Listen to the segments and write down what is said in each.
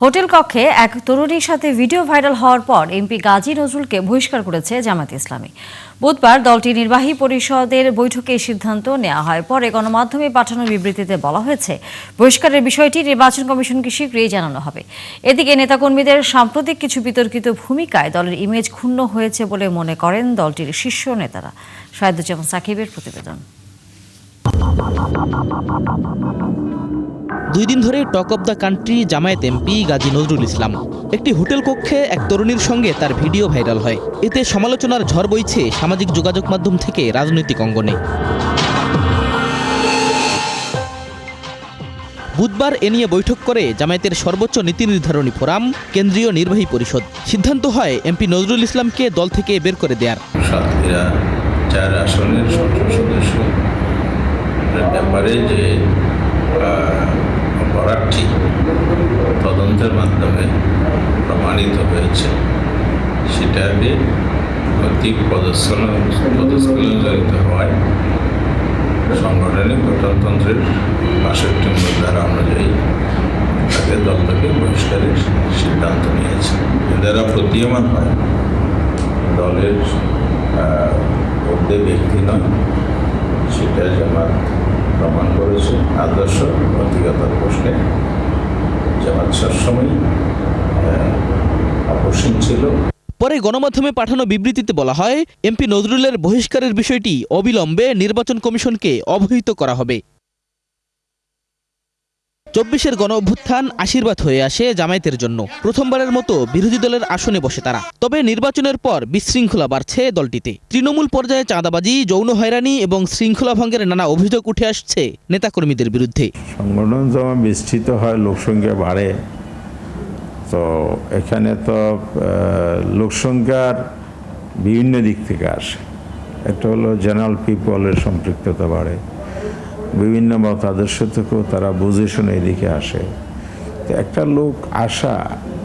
Hotel কক্ষে এক তরুণীর সাথে ভিডিও ভাইরাল হওয়ার পর এমপি গাজী নজরুলকে বহিষ্কার করেছে জামায়াতে ইসলামী। বুধবার দলটির নির্বাহী পরিষদের বৈঠকে এই সিদ্ধান্ত নেওয়া হয়। পরে গণমাধ্যমে পাঠানো বিবৃতিতে বলা হয়েছে, বহিষ্কারের বিষয়টি নির্বাচন কমিশনকে শীঘ্রই জানানো হবে। এদিকে নেতাকর্মীদের সাম্প্রতিক কিছু বিতর্কিত ভূমিকায় দলের ইমেজ ক্ষুণ্ণ হয়েছে বলে মনে করেন দলটির শীর্ষ নেতারা। শাহেদুজ্জামান সাকিবের প্রতিবেদন। 2 দিন ধরে talk of the country Jamaat MP Gazi Nazrul Islam. একটি হোটেল কক্ষে এক তরুণীর সঙ্গে তার ভিডিও ভাইরাল হয়। এতে সমালোচনার ঝড় বইছে সামাজিক যোগাযোগ মাধ্যম থেকে রাজনৈতিক অঙ্গনে। বুধবার এ নিয়ে বৈঠক করে জামায়াতের সর্বোচ্চ নীতি নির্ধারণী ফোরাম, কেন্দ্রীয় নির্বাহী পরিষদ। সিদ্ধান্ত হয় এমপি নজরুল ইসলামকে দল থেকে বের করে দেওয়ার। সাতক্ষীরা 4 আসনের সংসদ সদস্য ব্যাপারে যে অপরাধটি তদন্তের মাধ্যমে প্রমাণিত হয়েছে, সেটাকে নৈতিক পদস্খলনজনিত হওয়ায় সাংগঠনিক গঠনতন্ত্রের ৬২ নম্বর ধারা অনুযায়ী তাকে দল থেকে বহিষ্কারের সিদ্ধান্ত নিয়েছে। এরা প্রতীয়মান হয় দলের মধ্যে ব্যক্তি নয়, সেটা জামাত প্রমাণ করেছে। আদর্শ নৈতিকতার প্রশ্নে জামাত সবসময় আপোষহীন ছিল। পরে গণমাধ্যমে পাঠানো বিবৃতিতে বলা হয়, এমপি নজরুলের বহিষ্কারের বিষয়টি অবিলম্বে নির্বাচন কমিশনকে অবহিত করা হবে। 24-এর গণ অভ্যুত্থান আশীর্বাদ হয়ে আসে জামায়াতের জন্য। প্রথমবারের মতো বিরোধী দলের আসনে বসে তারা। তবে নির্বাচনের পর বিশৃঙ্খলা বাড়ছে দলটিতে। তৃণমূল পর্যায়ে চাঁদাবাজি, যৌন হয়রানি এবং শৃঙ্খলা ভঙ্গের নানা অভিযোগ উঠে আসছে নেতাকর্মীদের বিরুদ্ধে। সংগঠন যখন বিস্তৃত হয়, লোকসংখ্যা বাড়ে, তো এখানে তো লোকসংখ্যার বিভিন্ন দিক থেকে আসে। একটা হলো জেনারেল পিপলের সম্পৃক্ততা বাড়ে, বিভিন্ন মত আদর্শ থেকেও তারা বুঝে শুনে এদিকে আসে। তো একটা লোক আসা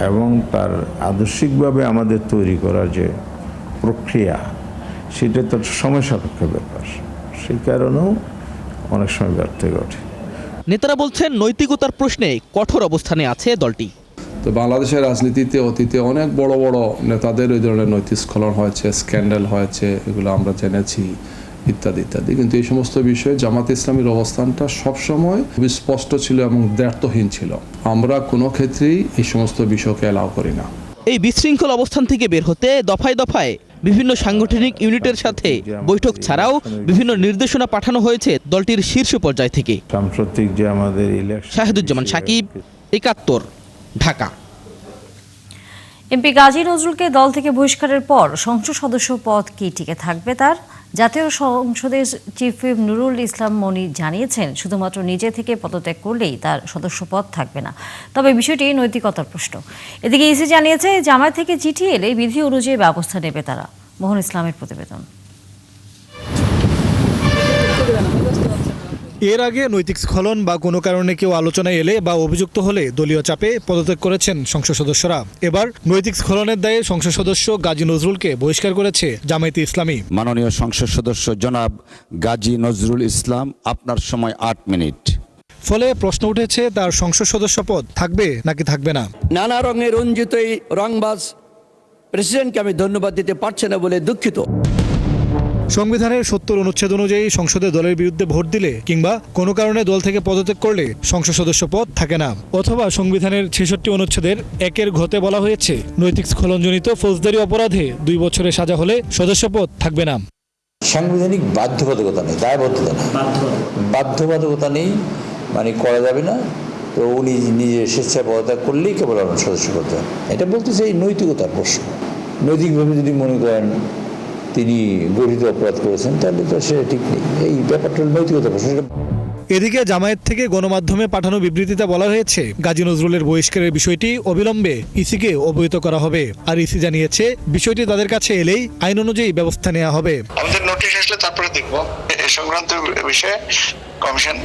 এবং তার আদর্শিকভাবে আমাদের তৈরি করার যে প্রক্রিয়া, সেটা তো সময় সাপেক্ষ ব্যাপার। সেই কারণেও অনেক সময় ব্যর্থ ঘটে। নেতারা বলছেন, নৈতিকতার প্রশ্নে কঠোর অবস্থানে আছে দলটি। তো বাংলাদেশের রাজনীতিতে অতীতে অনেক বড় বড় নেতাদের ওই ধরনের নৈতিক স্খলন হয়েছে, স্ক্যান্ডাল হয়েছে, এগুলো আমরা জেনেছি, ইত্যাদি ইত্যাদি। কিন্তু এই সমস্ত বিষয়ে জামাত ইসলামীর অবস্থানটা সবসময় খুবই স্পষ্ট ছিল এবং দ্ব্যর্থহীন ছিল। আমরা কোনো ক্ষেত্রেই এই সমস্ত বিষয়কে অ্যালাউ করি না। এই বিশৃঙ্খল অবস্থান থেকে বের হতে দফায় দফায় বিভিন্ন সাংগঠনিক ইউনিটের সাথে বৈঠক ছাড়াও বিভিন্ন নির্দেশনা পাঠানো হয়েছে দলটির শীর্ষ পর্যায় থেকে। সাম্প্রতিক যে আমাদের ইলেকশন। শাহেদুজ্জামান সাকিব, 71, ঢাকা। এমপি গাজী নজরুলকে দল থেকে বহিষ্কারের পর সংসদ সদস্য পদ কি টিকে থাকবে তার? জাতীয় সংসদের চিফ হুইপ নুরুল ইসলাম মনি জানিয়েছেন, শুধুমাত্র নিজে থেকে পদত্যাগ করলেই তার সদস্য পদ থাকবে না। তবে বিষয়টি নৈতিকতার প্রশ্ন। এদিকে ইসি জানিয়েছে, জামায়াত থেকে চিঠি এলে বিধি অনুযায়ী ব্যবস্থা নেবে তারা। মোহন ইসলামের প্রতিবেদন। এর আগে নৈতিক স্খলন বা কোনো কারণে কেউ আলোচনায় এলে বা অভিযুক্ত হলে দলীয় চাপে পদত্যাগ করেছেন সংসদ সদস্যরা। এবার নৈতিক স্খলনের দায়ে সংসদ সদস্য গাজী নজরুলকে বহিষ্কার করেছে জামায়াতে ইসলামী। মাননীয় সংসদ সদস্য জনাব গাজী নজরুল ইসলাম, আপনার সময় 8 মিনিট। ফলে প্রশ্ন উঠেছে, তার সংসদ সদস্য পদ থাকবে নাকি থাকবে না। নানা রঙে রঞ্জিত এই রংবাজ প্রেসিডেন্টকে আমি ধন্যবাদ দিতে পারছি না বলে দুঃখিত। সংবিধানের 70 অনুচ্ছেদ অনুযায়ী সংসদে দলের বিরুদ্ধে ভোট দিলে কিংবা কোনো কারণে দল থেকে পদত্যাগ করলে সংসদ সদস্য পদ থাকে না। অথবা সংবিধানের 66 অনুচ্ছেদের 1-এর ঘতে বলা হয়েছে, নৈতিক স্খলনজনিত ফৌজদারি অপরাধে 2 বছরের সাজা হলে সদস্য পদ থাকবে না। সাংবিধানিক বাধ্যবাধকতা নেই, দায়বদ্ধতা নেই, বাধ্যবাধকতা নেই, মানে করা যাবে না। তো উনি নিজে স্বেচ্ছায় পদত্যাগ করলেই কেবল সদস্য করতে হবে। এটা বলতেছে এই নৈতিকতার প্রশ্ন। নৈতিকভাবে যদি মনে করেন তিনি গঠিত অপরাধ করেছেন, তাহলে তো সে ঠিক নেই। এই ব্যাপারটা নৈতিকতার প্রশ্ন। এদিকে জামায়াত থেকে গণমাধ্যমে পাঠানো বিবৃতিতে বলা হয়েছে, গাজী নজরুলের বহিষ্কারের বিষয়টি অবিলম্বে ইসিকে অবহিত করা হবে। আর ইসি জানিয়েছে, বিষয়টি তাদের কাছে এলেই আইন অনুযায়ী ব্যবস্থা নেওয়া হবে। আমাদের নোটিশ আসলে তারপরে দেখব। এই সংক্রান্ত বিষয়ে কমিশন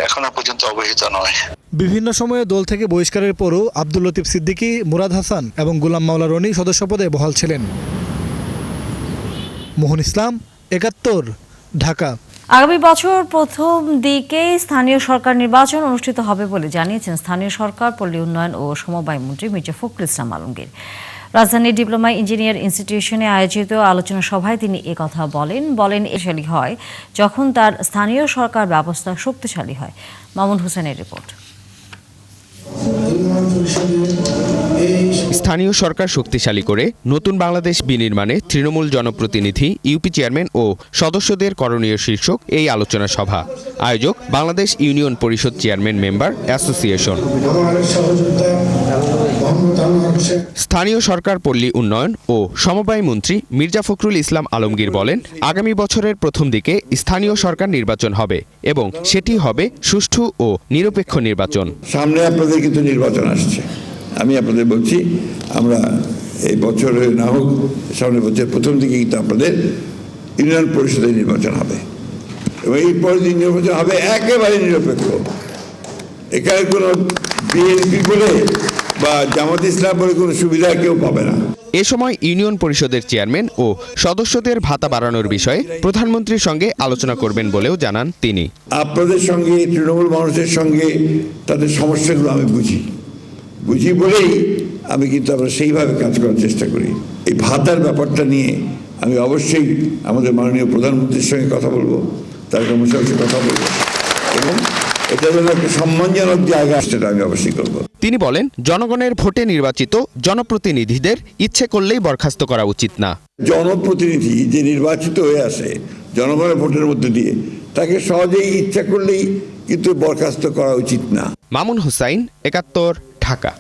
এখনো পর্যন্ত অবহিত নয়। বিভিন্ন সময়ে দল থেকে বহিষ্কারের পরও আব্দুল লতিফ সিদ্দিকী, মুরাদ হাসান এবং গোলাম মাওলা রনি সদস্যপদে বহাল ছিলেন। মোহন ইসলাম, 71, ঢাকা। আগামী বছর প্রথম দিকে স্থানীয় সরকার নির্বাচন অনুষ্ঠিত হবে বলে জানিয়েছেন স্থানীয় সরকার, পল্লী উন্নয়ন ও সমবায় মন্ত্রী মির্জা ফখরুল ইসলাম আলমগীর। রাজধানীর ডিপ্লোমা ইঞ্জিনিয়ার ইনস্টিটিউশনে আয়োজিত আলোচনা সভায় তিনি একথা বলেন শক্তিশালী হয় যখন তার স্থানীয় সরকার ব্যবস্থা শক্তিশালী হয়। মামুন হোসেনের রিপোর্ট। স্থানীয় সরকার শক্তিশালী করে নতুন বাংলাদেশ বিনির্মাণে তৃণমূল জনপ্রতিনিধি, ইউপি চেয়ারম্যান ও সদস্যদের করণীয় শীর্ষক এই আলোচনা সভা। আয়োজক বাংলাদেশ ইউনিয়ন পরিষদ চেয়ারম্যান মেম্বার অ্যাসোসিয়েশন। স্থানীয় সরকার, পল্লী উন্নয়ন ও সমবায় মন্ত্রী মির্জা ফখরুল ইসলাম আলমগীর বলেন, আগামী বছরের প্রথম দিকে স্থানীয় সরকার নির্বাচন হবে এবং সেটি হবে সুষ্ঠু ও নিরপেক্ষ নির্বাচন। সামনে আপনাদের কিন্তু নির্বাচন আসছে। আমি আপনাদের বলছি, আমরা এই বছরে না হোক সামনের বছর প্রথম দিকে কিন্তু আপনাদের ইউনিয়ন পরিষদের নির্বাচন হবে এবং এই পরের দিন নির্বাচন হবে একেবারে নিরপেক্ষ। এখানে কোনো বিএনপি বলে বা জামাত ইসলাম বলে কোনো সুবিধা কেউ পাবে না। এ সময় ইউনিয়ন পরিষদের চেয়ারম্যান ও সদস্যদের ভাতা বাড়ানোর বিষয়ে প্রধানমন্ত্রীর সঙ্গে আলোচনা করবেন বলেও জানান তিনি। আপনাদের সঙ্গে, তৃণমূল মানুষের সঙ্গে তাদের সমস্যাগুলো আমি বুঝি বলেই আমি কিন্তু আমরা সেইভাবে কাজ করার চেষ্টা করি। এই ভাতার ব্যাপারটা নিয়ে আমি অবশ্যই আমাদের মাননীয় প্রধানমন্ত্রীর সঙ্গে কথা বলবো, তারেক রহমানের সঙ্গে কথা বলবো এবং এটা যেন একটা সম্মানজনক জায়গা, সেটা আমি অবশ্যই করবো। তিনি বলেন, জনগণের ভোটে নির্বাচিত জনপ্রতিনিধিদের ইচ্ছে করলেই বরখাস্ত করা উচিত না। জনপ্রতিনিধি যে নির্বাচিত হয়ে আসে জনগণের ভোটের মধ্যে দিয়ে, তাকে সহজেই ইচ্ছা করলেই কিন্তু বরখাস্ত করা উচিত না। মামুন হুসাইন, ৭১, ঢাকা।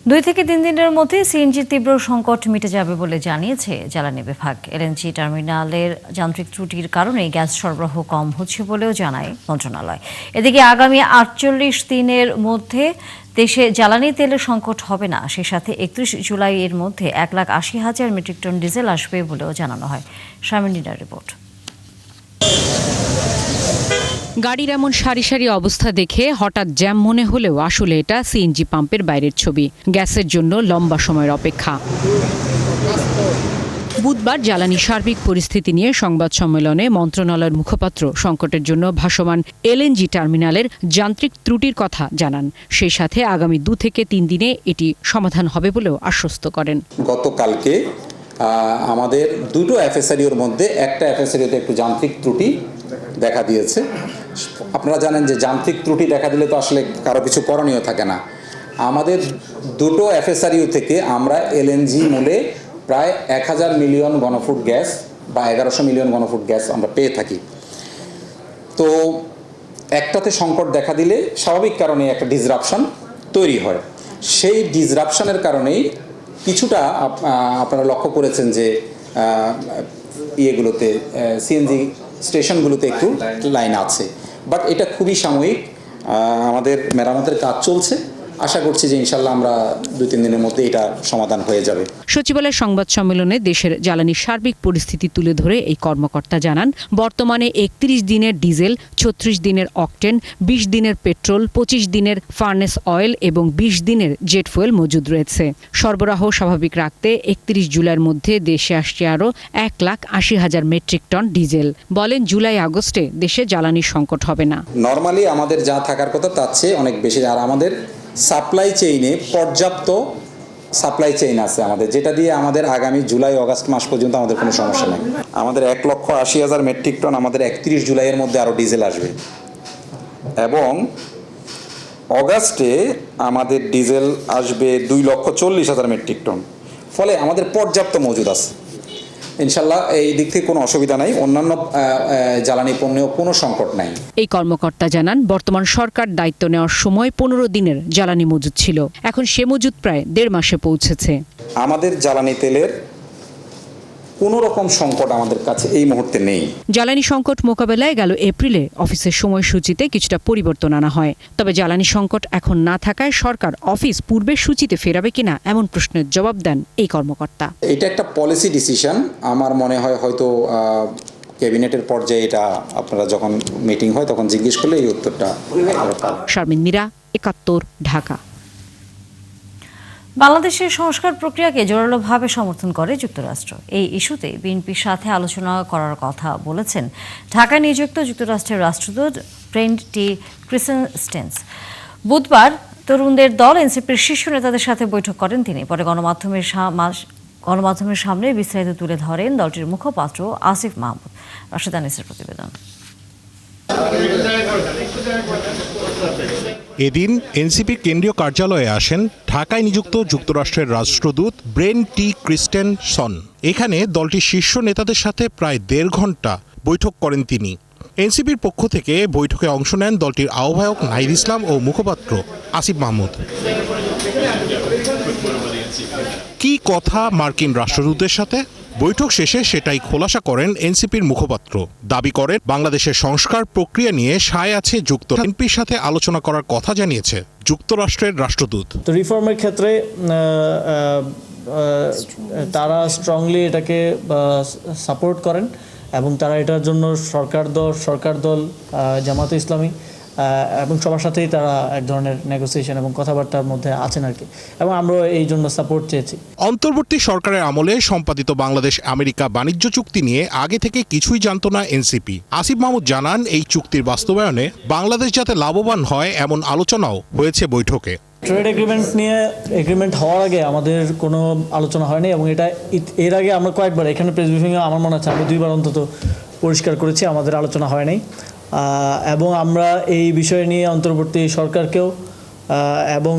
2 থেকে 3 দিনের মধ্যে সিএনজির তীব্র সংকট মিটে যাবে বলে জানিয়েছে জ্বালানি বিভাগ। এলএনজি টার্মিনালের যান্ত্রিক ত্রুটির কারণে গ্যাস সরবরাহ কম হচ্ছে বলেও জানায় মন্ত্রণালয়। এদিকে আগামী 48 দিনের মধ্যে দেশে জ্বালানি তেলের সংকট হবে না, সে সাথে 31 জুলাই এর মধ্যে 1,80,000 মেট্রিক টন ডিজেল আসবে বলেও জানানো হয়। শারমিনের রিপোর্ট। গাড়ির এমন সারি সারি অবস্থা দেখে হঠাৎ জ্যাম মনে হলেও আসলে এটা সিএনজি পাম্পের বাইরের ছবি। গ্যাসের জন্য লম্বা সময়ের অপেক্ষা। বুধবার জ্বালানি সার্বিক পরিস্থিতি নিয়ে সংবাদ সম্মেলনে মন্ত্রণালয়ের মুখপাত্র সংকটের জন্য ভাসমান এলএনজি টার্মিনালের যান্ত্রিক ত্রুটির কথা জানান। সেই সাথে আগামী 2 থেকে 3 দিনে এটি সমাধান হবে বলেও আশ্বস্ত করেন। গতকালকে আমাদের দুটো এফএসআরিওর মধ্যে একটা এফএসআরিওতে একটু যান্ত্রিক ত্রুটি দেখা দিয়েছে। আপনারা জানেন যে যান্ত্রিক ত্রুটি দেখা দিলে তো আসলে কারো কিছু করণীয় থাকে না। আমাদের দুটো এফএসআরিও থেকে আমরা এলএনজি মূলে প্রায় 1000 মিলিয়ন ঘনফুট গ্যাস বা 1100 মিলিয়ন ঘনফুট গ্যাস আমরা পেয়ে থাকি। তো একটাতে সংকট দেখা দিলে স্বাভাবিক কারণে একটা ডিসরাপশন তৈরি হয়। সেই ডিসরাপশনের কারণেই কিছুটা আপনারা লক্ষ্য করেছেন যে ইয়েগুলোতে সিএনজি স্টেশনগুলোতে একটু লাইন আছে, বাট এটা খুবই সাময়িক। আমাদের মেরামতের কাজ চলছে, আশা করছি যে ইনশাল্লাহ আমরা 2-3 দিনের মধ্যে এটা সমাধান হয়ে যাবে। সচিবালয়ের সংবাদ সম্মেলনে দেশের জ্বালানির সার্বিক পরিস্থিতি তুলে ধরে এই কর্মকর্তা জানান, বর্তমানে 31 দিনের ডিজেল, 36 দিনের অকটেন, 20 দিনের পেট্রোল, 25 দিনের ফার্নেস অয়েল এবং 20 দিনের জেট ফুয়েল মজুদ রয়েছে। সরবরাহ স্বাভাবিক রাখতে 31 জুলাইয়ের মধ্যে দেশে আসছে আরও 1,80,000 মেট্রিক টন ডিজেল। বলেন, জুলাই আগস্টে দেশে জ্বালানির সংকট হবে না। নর্মালি আমাদের যা থাকার কথা তার চেয়ে অনেক বেশি। আর আমাদের সাপ্লাই চেইনে পর্যাপ্ত সাপ্লাই চেইন আছে আমাদের, যেটা দিয়ে আমাদের আগামী জুলাই আগস্ট মাস পর্যন্ত আমাদের কোনো সমস্যা নেই। আমাদের 1,80,000 মেট্রিক টন আমাদের 31 জুলাইয়ের মধ্যে আরও ডিজেল আসবে এবং অগাস্টে আমাদের ডিজেল আসবে 2,40,000 মেট্রিক টন। ফলে আমাদের পর্যাপ্ত মজুদ আছে ইনশাল্লাহ, এই দিক থেকে কোনো অসুবিধা নাই। অন্যান্য জ্বালানি পণ্যেও কোনো সংকট নাই। এই কর্মকর্তা জানান, বর্তমান সরকার দায়িত্ব নেওয়ার সময় 15 দিনের জ্বালানি মজুদ ছিল, এখন সে মজুদ প্রায় 1.5 মাসে পৌঁছেছে। আমাদের জ্বালানি তেলের কোনো রকম সংকট আমাদের কাছে এই মুহূর্তে নেই। জ্বালানি সংকট মোকাবেলায় গেল এপ্রিলে অফিসের সময়সূচিতে কিছুটা পরিবর্তন আনা হয়। তবে জ্বালানি সংকট এখন না থাকায় সরকার অফিস পূর্বের সূচিতে ফেরাবে কিনা এমন প্রশ্নের জবাব দেন এই কর্মকর্তা। এটা একটা পলিসি ডিসিশন। আমার মনে হয় হয়তো ক্যাবিনেটের পর্যায়ে এটা আপনারা যখন মিটিং হয় তখন জিজ্ঞেস করলে এই উত্তরটা। শারমিন মীরা, ৭১, ঢাকা। বাংলাদেশের সংস্কার প্রক্রিয়াকে জোরালোভাবে সমর্থন করে যুক্তরাষ্ট্র। এই ইস্যুতে বিএনপির সাথে আলোচনা করার কথা বলেছেন ঢাকায় নিযুক্ত যুক্তরাষ্ট্রের রাষ্ট্রদূত ব্রেন্ট টি ক্রিসেনস্টেন্স। বুধবার তরুণদের দল এনসিপির শীর্ষ নেতাদের সাথে বৈঠক করেন তিনি। পরে গণমাধ্যমের সামনে বিস্তারিত তুলে ধরেন দলটির মুখপাত্র আসিফ মাহমুদ। রাশেদ আনিসের প্রতিবেদন। এদিন এনসিপির কেন্দ্রীয় কার্যালয়ে আসেন ঢাকায় নিযুক্ত যুক্তরাষ্ট্রের রাষ্ট্রদূত ব্রেন্ট টি ক্রিস্টেনসন। এখানে দলটির শীর্ষ নেতাদের সাথে প্রায় 1.5 ঘন্টা বৈঠক করেন তিনি। এনসিপির পক্ষ থেকে বৈঠকে অংশ নেন দলটির আহ্বায়ক নাহিদ ইসলাম ও মুখপাত্র আসিফ মাহমুদ। কি কথা মার্কিন রাষ্ট্রদূতের সাথে? বৈঠক শেষে সেটাই খোলাসা করেন এনসিপির মুখপাত্র। দাবি করেন বাংলাদেশের সংস্কার প্রক্রিয়া নিয়ে সায় আছে এনপির সাথে আলোচনা করার কথা জানিয়েছে যুক্তরাষ্ট্রের রাষ্ট্রদূত। তো রিফর্মের ক্ষেত্রে তারা স্ট্রংলি এটাকে সাপোর্ট করেন এবং তারা এটার জন্য সরকার দল জামাতে ইসলামী এবং সবার সাথেই তারা এক ধরনের নেগোসিয়েশন এবং কথাবার্তার মধ্যে আছেন আর কি, এবং আমরা এই জন্য সাপোর্ট চেয়েছি। অন্তর্বর্তী সরকারের আমলে সম্পাদিত বাংলাদেশ আমেরিকা বাণিজ্য চুক্তি নিয়ে আগে থেকে কিছুই জানত না এনসিপি। আসিফ মাহমুদ জানান, এই চুক্তির বাস্তবায়নে বাংলাদেশ যাতে লাভবান হয় এমন আলোচনাও হয়েছে বৈঠকে। ট্রেড এগ্রিমেন্ট হওয়ার আগে আমাদের কোনো আলোচনা হয়নি এবং এটা এর আগে আমরা কয়েকবার এখানে প্রেস ব্রিফিংয়ে আমার মনে আছে আমি 2বার অন্তত পরিষ্কার করেছি আমাদের আলোচনা হয় নাই, এবং আমরা এই বিষয় নিয়ে অন্তর্বর্তী সরকারকেও এবং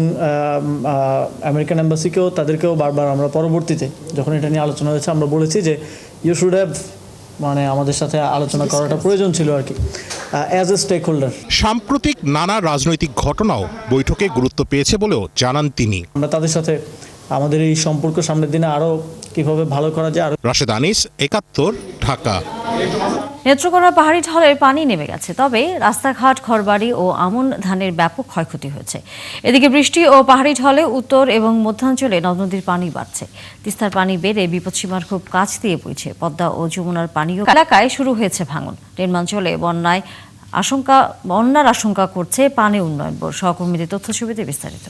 আমেরিকান এম্বাসিকেও তাদেরকেও বারবার আমরা পরবর্তীতে যখন এটা নিয়ে আলোচনা হয়েছে আমরা বলেছি যে ইউ শুড হ্যাভ আমাদের সাথে আলোচনা করাটা প্রয়োজন ছিল আর কি অ্যাজ এ স্টেক হোল্ডার। সাম্প্রতিক নানা রাজনৈতিক ঘটনাও বৈঠকে গুরুত্ব পেয়েছে বলেও জানান তিনি। আমরা তাদের সাথে আমাদের এই সম্পর্ক সামনের দিনে আরও কিভাবে ভালো করা যায়। রাশেদ আনিস, 71, ঢাকা। নেত্রকোনার পাহাড়ি ঢলের পানি নেমে গেছে, তবে রাস্তাঘাট, ঘরবাড়ি ও আমন ধানের ব্যাপক ক্ষয়ক্ষতি হয়েছে। এদিকে বৃষ্টি ও পাহাড়ি ঢলে উত্তর এবং মধ্যাঞ্চলে নদ নদীর পানি বাড়ছে। তিস্তার পানি বেড়ে বিপদসীমার খুব কাছ দিয়ে বইছে। পদ্মা ও যমুনার পানীয় এলাকায় শুরু হয়েছে ভাঙন। নিম্নাঞ্চলে বন্যার আশঙ্কা করছে পানি উন্নয়ন বোর্ড। সহকর্মীদের তথ্য ছবিতে বিস্তারিত।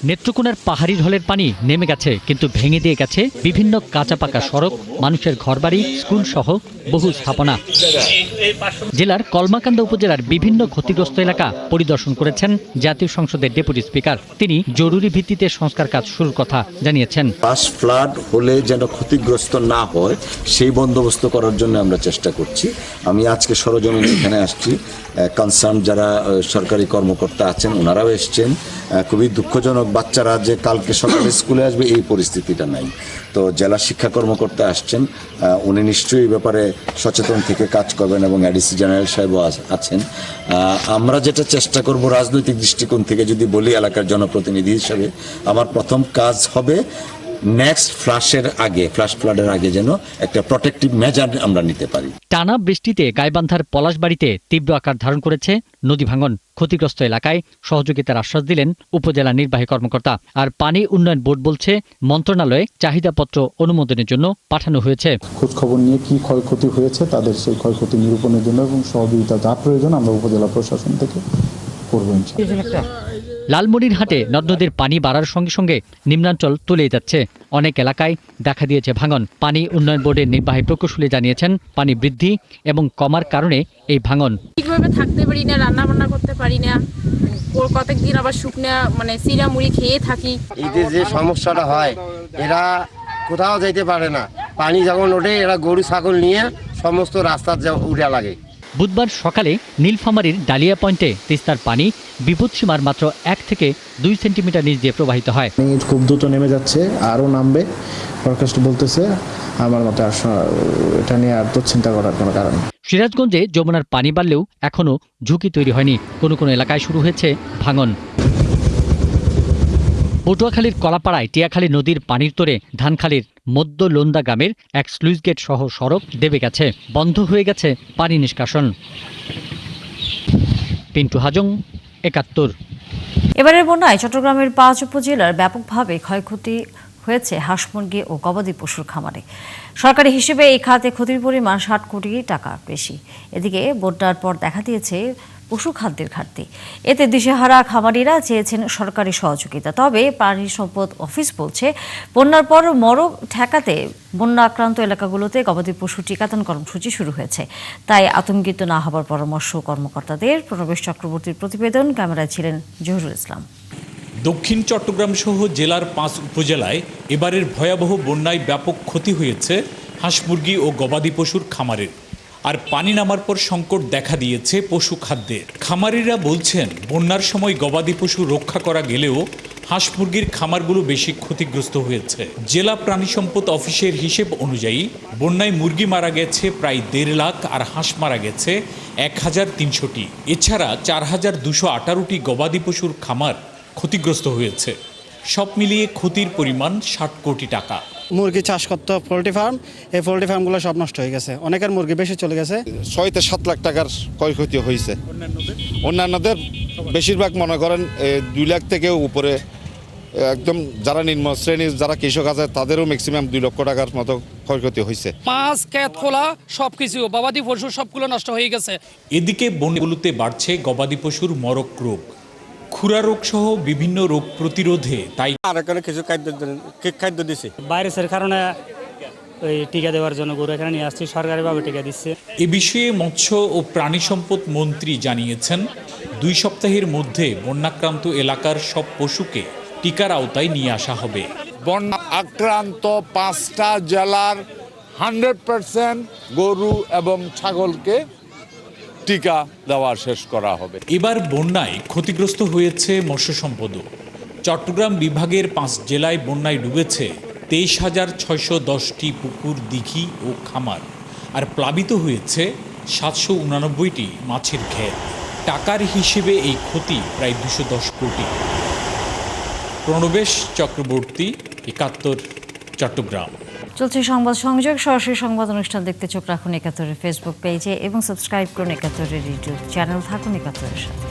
নেত্রকোনার পাহাড়ি ঢলের পানি নেমে গেছে, কিন্তু ভেঙে দিয়ে গেছে বিভিন্ন কাঁচা পাকা সড়ক, মানুষের ঘরবাড়ি, স্কুল সহ বহু স্থাপনা। জেলার কলমাকান্দা উপজেলার বিভিন্ন ক্ষতিগ্রস্ত এলাকা পরিদর্শন করেছেন জাতীয় সংসদের ডেপুটি স্পিকার। তিনি জরুরি ভিত্তিতে সংস্কার কাজ শুরুর কথা জানিয়েছেন। ফ্লাশ ফ্লাড হলে যেন ক্ষতিগ্রস্ত না হয় সেই বন্দোবস্ত করার জন্য আমরা চেষ্টা করছি। আমি আজকে সরজমিনে এখানে আসছি, কনসার্ন যারা সরকারি কর্মকর্তা আছেন ওনারাও এসছেন। খুবই দুঃখজনক, বাচ্চারা যে কালকে সকালে স্কুলে আসবে এই পরিস্থিতিটা নাই। তো জেলা শিক্ষা কর্মকর্তা আসছেন, উনি নিশ্চয়ই এই ব্যাপারে সচেতন থেকে কাজ করবেন এবং এডিসি জেনারেল সাহেবও আছেন। আমরা যেটা চেষ্টা করব রাজনৈতিক দৃষ্টিকোণ থেকে যদি বলি, এলাকার জনপ্রতিনিধি হিসেবে আমার প্রথম কাজ হবে নেক্সট ফ্লাশ ফ্লাডের আগে যেন একটা প্রটেক্টিভ মেজার আমরা নিতে পারি। টানা বৃষ্টিতে গাইবান্ধার পলাশবাড়িতে তীব্র আকার ধারণ করেছে নদী ভাঙন। ক্ষতিগ্রস্ত এলাকায় সহযোগিতার আশ্বাস দিলেন উপজেলা নির্বাহী কর্মকর্তা। আর পানি উন্নয়ন বোর্ড বলছে মন্ত্রণালয়ে চাহিদাপত্র অনুমোদনের জন্য পাঠানো হয়েছে। খোঁজ খবর নিয়ে কি ক্ষয়ক্ষতি হয়েছে তাদের সেই ক্ষয়ক্ষতি নিরূপণের জন্য এবং সহযোগিতা যা প্রয়োজন আমরা উপজেলা প্রশাসন থেকে করবো। লালমনিরহাটে নদ নদীর পানি বাড়ার সঙ্গে সঙ্গে নিম্নাঞ্চল তলিয়ে যাচ্ছে। অনেক এলাকায় দেখা দিয়েছে ভাঙন। পানি উন্নয়ন বোর্ডের নির্বাহী প্রকৌশলী জানিয়েছেন, পানি বৃদ্ধি এবং কমার কারণে এই ভাঙন। ঠিকভাবে থাকতে পারি না, রান্না বান্না করতে পারি না, কতদিন আবার শুকনা চিরা মুড়ি খেয়ে থাকি। এদের যে সমস্যাটা হয়, এরা কোথাও যেতে পারে না। পানি যখন ওঠে এরা গরু ছাগল নিয়ে সমস্ত রাস্তা উঠে লাগে। বুধবার সকালে নীলফামারীর ডালিয়া পয়েন্টে তিস্তার পানি বিপদসীমার মাত্র 1 থেকে 2 সেন্টিমিটার নিচ দিয়ে প্রবাহিত হয়। খুব দ্রুত নেমে যাচ্ছে, আরও নামবে ফরকাস্ট বলতেছে। আমার মতে এটা নিয়ে আর তো চিন্তা করার কোনো কারণ। সিরাজগঞ্জে যমুনার পানি বাড়লেও এখনও ঝুঁকি তৈরি হয়নি। কোনো কোনো এলাকায় শুরু হয়েছে ভাঙন। পটুয়াখালীর কলাপাড়ায় টিয়াখালী নদীর পানির তোরে ধানখালীর মধ্য লোন্দা গ্রামের এক স্লুইস গেট সহ সড়ক দেবে গেছে। বন্ধ হয়ে গেছে পানি নিষ্কাশন। পিন্টু হাজং, 71। এবারের বন্যায় চট্টগ্রামের 5 উপজেলার ব্যাপকভাবে ক্ষয়ক্ষতি হয়েছে হাঁস মুরগি ও গবাদি পশুর খামারে। সরকারি হিসেবে এই খাতে ক্ষতির পরিমাণ 60 কোটি টাকা বেশি। এদিকে বন্যার পর দেখা দিয়েছে পশু খাদ্যের ঘাটতি। এতে দিশেহারা খামারিরা চেয়েছেন সরকারি সহযোগিতা। তবে প্রাণী সম্পদ অফিস বলছে, বন্যার পর মরগ ঠেকাতে বন্যা আক্রান্ত এলাকাগুলোতে গবাদি পশু টিকাদান কর্মসূচি শুরু হয়েছে। তাই আতঙ্কিত না হবার পরামর্শ কর্মকর্তাদের। প্রণবেশ চক্রবর্তীর প্রতিবেদন, ক্যামেরায় ছিলেন জহুরুল ইসলাম। দক্ষিণ চট্টগ্রাম সহ জেলার 5 উপজেলায় এবারের ভয়াবহ বন্যায় ব্যাপক ক্ষতি হয়েছে হাঁস মুরগি ও গবাদি পশুর খামারের। আর পানি নামার পর সংকট দেখা দিয়েছে পশু খাদ্যের। খামারিরা বলছেন, বন্যার সময় গবাদি পশু রক্ষা করা গেলেও হাঁস মুরগির খামারগুলো বেশি ক্ষতিগ্রস্ত হয়েছে। জেলা প্রাণী সম্পদ অফিসের হিসেব অনুযায়ী বন্যায় মুরগি মারা গেছে প্রায় 1.5 লাখ আর হাঁস মারা গেছে 1300টি। এছাড়া 4218টি গবাদি পশুর খামার ক্ষতিগ্রস্ত হয়েছে। সব মিলিয়ে ক্ষতির পরিমাণ 60 কোটি টাকা। মুরগি চাষ করতো পোলট্রি ফার্ম, এই পোলট্রি ফার্মগুলো সব নষ্ট হয়ে গেছে। অনেকের মুরগি বেশি চলে গেছে। 6 থেকে 7 লাখ টাকার ক্ষয়ক্ষতি হয়েছে। অন্যান্যদের বেশিরভাগ মনে করেন 2 লাখ থেকে উপরে, একদম যারা নিম্ন শ্রেণীর যারা কৃষক আছে তাদেরও ম্যাক্সিমাম 2 লক্ষ টাকার মতো ক্ষয়ক্ষতি হয়েছে। মাছ, ক্ষেত খোলা সবকিছু, গবাদি পশু সবগুলো নষ্ট হয়ে গেছে। এদিকে বনগুলোতে বাড়ছে গবাদি পশুর মরক রোগ, খুরা রোগ সহ বিভিন্ন রোগ প্রতিরোধে তাই আর এখানে কিছু খাদ্য দিছে। ভাইরাসের কারণে ওই টিকা দেওয়ার জন্য গরু এখানে নিয়ে আসছি, সরকারিভাবে টিকা দিচ্ছে। এ বিষয়ে মৎস্য ও প্রাণী সম্পদ মন্ত্রী জানিয়েছেন, 2 সপ্তাহের মধ্যে বন্যাক্রান্ত এলাকার সব পশুকে টিকার আওতায় নিয়ে আসা হবে। বন্যা আক্রান্ত 5টা জেলার 100% গরু এবং ছাগলকে টিকা দেওয়া শেষ করা হবে। এবার বন্যায় ক্ষতিগ্রস্ত হয়েছে মৎস্য সম্পদও। চট্টগ্রাম বিভাগের 5 জেলায় বন্যায় ডুবেছে 23,610টি পুকুর, দিঘি ও খামার, আর প্লাবিত হয়েছে 789টি মাছের ঘের। টাকার হিসেবে এই ক্ষতি প্রায় 210 কোটি। প্রণবেশ চক্রবর্তী, 71, চট্টগ্রাম। চলছে সংবাদ সংযোগ। সরাসরি সংবাদ অনুষ্ঠান দেখতে চোখ রাখুন 71-এর ফেসবুক পেজে এবং সাবস্ক্রাইব করুন 71-এর ইউটিউব চ্যানেল। থাকুন 71-এর সাথে।